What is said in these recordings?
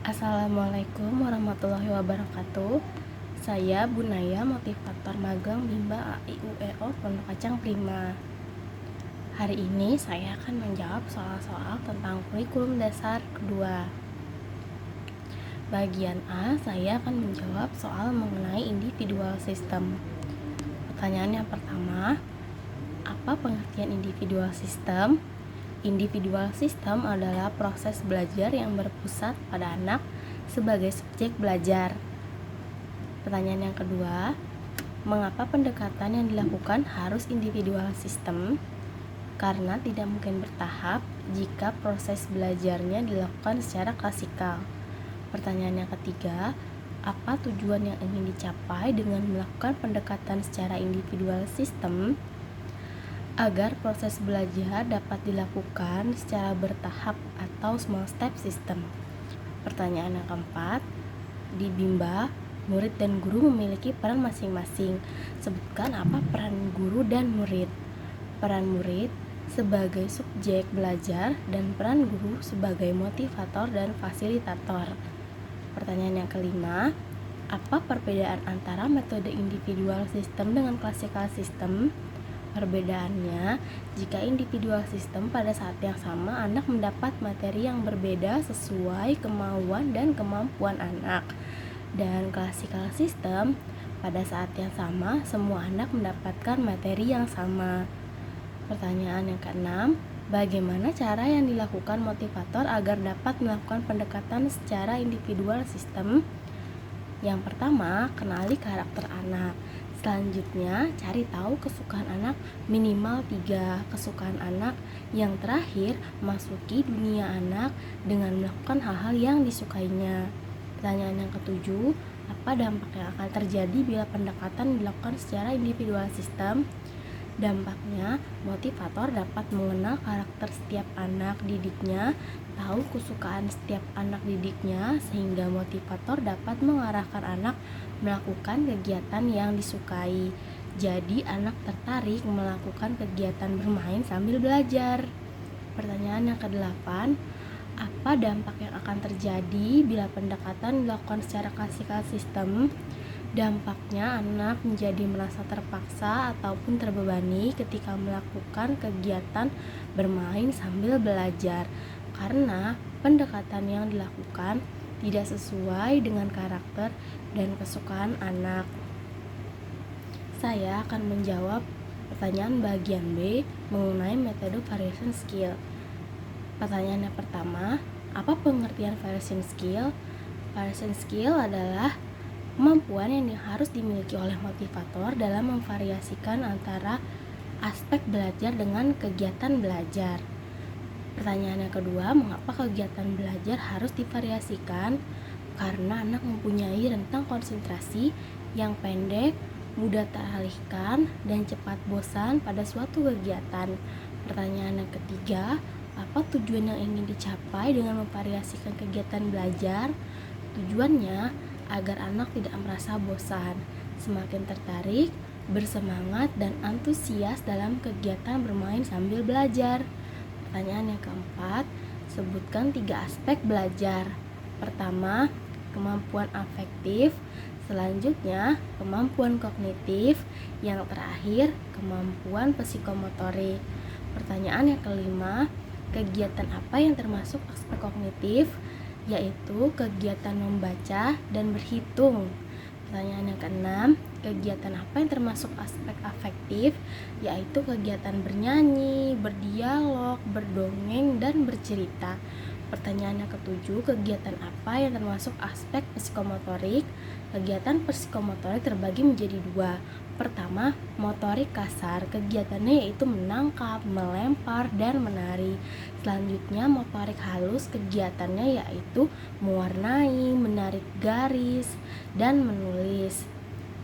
Assalamualaikum warahmatullahi wabarakatuh. Saya Bunaya, motivator magang Bimba AIUEO Pondok Kacang Prima. Hari ini saya akan menjawab soal-soal tentang kurikulum dasar kedua. Bagian A, saya akan menjawab soal mengenai individual system. Pertanyaan yang pertama, apa pengertian individual system? Individual system adalah proses belajar yang berpusat pada anak sebagai subjek belajar. Pertanyaan yang kedua, mengapa pendekatan yang dilakukan harus individual system? Karena tidak mungkin bertahap jika proses belajarnya dilakukan secara klasikal. Pertanyaan yang ketiga, apa tujuan yang ingin dicapai dengan melakukan pendekatan secara individual system? Agar proses belajar dapat dilakukan secara bertahap atau small step system. Pertanyaan yang keempat, di Bimba, murid dan guru memiliki peran masing-masing. Sebutkan apa peran guru dan murid. Peran murid sebagai subjek belajar dan peran guru sebagai motivator dan fasilitator. Pertanyaan yang kelima, apa perbedaan antara metode individual system dengan classical system? Perbedaannya, jika individual system pada saat yang sama anak mendapat materi yang berbeda sesuai kemauan dan kemampuan anak. Dan classical system pada saat yang sama semua anak mendapatkan materi yang sama. Pertanyaan yang keenam, bagaimana cara yang dilakukan motivator agar dapat melakukan pendekatan secara individual system? Yang pertama, kenali karakter anak. Selanjutnya, cari tahu kesukaan anak, minimal 3 kesukaan anak. Yang terakhir, masuki dunia anak dengan melakukan hal-hal yang disukainya. Pertanyaan yang ketujuh, apa dampak yang akan terjadi bila pendekatan dilakukan secara individual system? Dampaknya, motivator dapat mengenal karakter setiap anak didiknya, tahu kesukaan setiap anak didiknya, sehingga motivator dapat mengarahkan anak melakukan kegiatan yang disukai. Jadi, anak tertarik melakukan kegiatan bermain sambil belajar. Pertanyaan yang kedelapan, apa dampak yang akan terjadi bila pendekatan dilakukan secara classical system? Dampaknya anak menjadi merasa terpaksa ataupun terbebani ketika melakukan kegiatan bermain sambil belajar karena pendekatan yang dilakukan tidak sesuai dengan karakter dan kesukaan anak. Saya akan menjawab pertanyaan bagian B mengenai metode variation skill. Pertanyaan yang pertama, apa pengertian variation skill? Variation skill adalah kemampuan yang harus dimiliki oleh motivator dalam memvariasikan antara aspek belajar dengan kegiatan belajar. Pertanyaan yang kedua, mengapa kegiatan belajar harus divariasikan? Karena anak mempunyai rentang konsentrasi yang pendek, mudah teralihkan, dan cepat bosan pada suatu kegiatan. Pertanyaan yang ketiga, apa tujuan yang ingin dicapai dengan memvariasikan kegiatan belajar? Tujuannya agar anak tidak merasa bosan, semakin tertarik, bersemangat, dan antusias dalam kegiatan bermain sambil belajar. Pertanyaan yang keempat, sebutkan 3 aspek belajar. Pertama, kemampuan afektif, selanjutnya kemampuan kognitif, yang terakhir kemampuan psikomotorik. Pertanyaan yang kelima, kegiatan apa yang termasuk aspek kognitif? Yaitu kegiatan membaca dan berhitung. Pertanyaan yang keenam, kegiatan apa yang termasuk aspek afektif? Yaitu kegiatan bernyanyi, berdialog, berdongeng, dan bercerita. Pertanyaan yang ketujuh, kegiatan apa yang termasuk aspek psikomotorik? Kegiatan psikomotorik terbagi menjadi 2. Pertama, motorik kasar, kegiatannya yaitu menangkap, melempar, dan menari. Selanjutnya, motorik halus, kegiatannya yaitu mewarnai, menarik garis, dan menulis.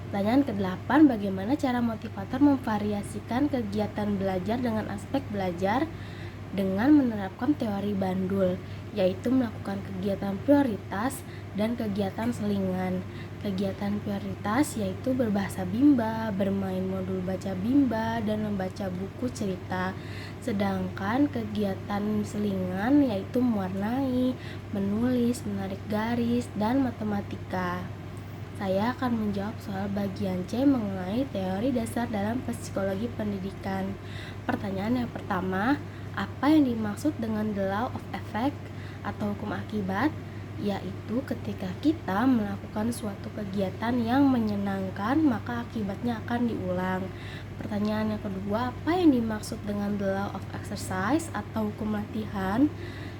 Pertanyaan ke-8, bagaimana cara motivator memvariasikan kegiatan belajar dengan aspek belajar? Dengan menerapkan teori Bandul, yaitu melakukan kegiatan prioritas dan kegiatan selingan. Kegiatan prioritas yaitu berbahasa Bimba, bermain modul baca Bimba, dan membaca buku cerita. Sedangkan kegiatan selingan yaitu mewarnai, menulis, menarik garis, dan matematika. Saya akan menjawab soal bagian C mengenai teori dasar dalam psikologi pendidikan. Pertanyaan yang pertama, apa yang dimaksud dengan the law of effect atau hukum akibat? Yaitu ketika kita melakukan suatu kegiatan yang menyenangkan, maka akibatnya akan diulang. Pertanyaan yang kedua, apa yang dimaksud dengan the law of exercise atau hukum latihan?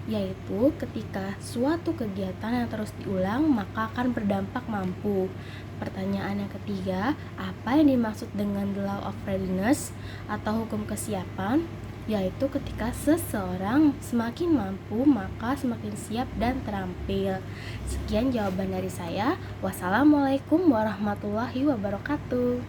Yaitu ketika suatu kegiatan yang terus diulang maka akan berdampak mampu. Pertanyaan yang ketiga, apa yang dimaksud dengan the law of readiness atau hukum kesiapan? Yaitu ketika seseorang semakin mampu maka semakin siap dan terampil. Sekian jawaban dari saya. Wassalamualaikum warahmatullahi wabarakatuh.